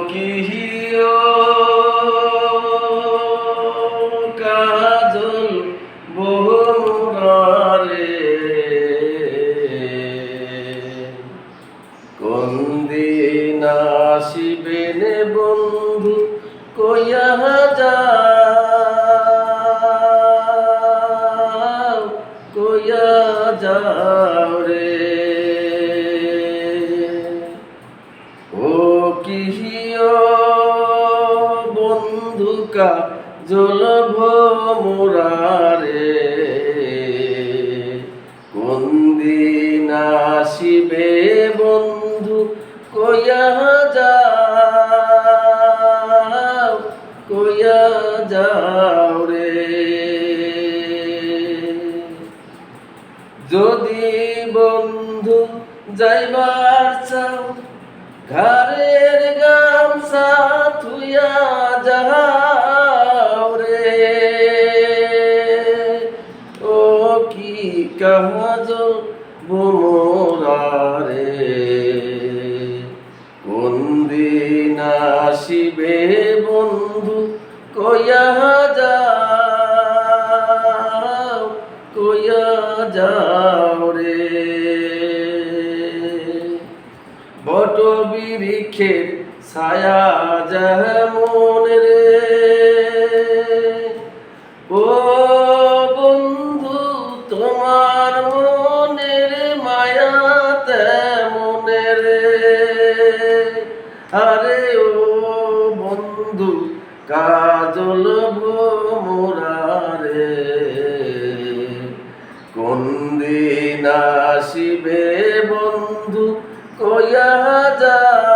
কিহিও কাজল বহুরারে কোন দিন আসিবেন বন্ধু কইয়া যাও কইয়া যাও রে ও কিহিও বন্ধু কাজল ভোমরারে কোন দিন আসিবে বন্ধু কইয়া যাও রে যদি বন্ধু যাইবার চাও ঘরের গামছা থুইয়া যাও রে ও কি কাজল ভোমরারে কোন দিন আসিবে বন্ধু কইয়া যাও রে বট বৃক্ষের ছায়া যেমন রে ও বন্ধু তোমার মনের মায়া তেমন রে আরে ও বন্ধু কাজল ভোমরারে কোন দিন আসিবে বন্ধু কইয়া যাও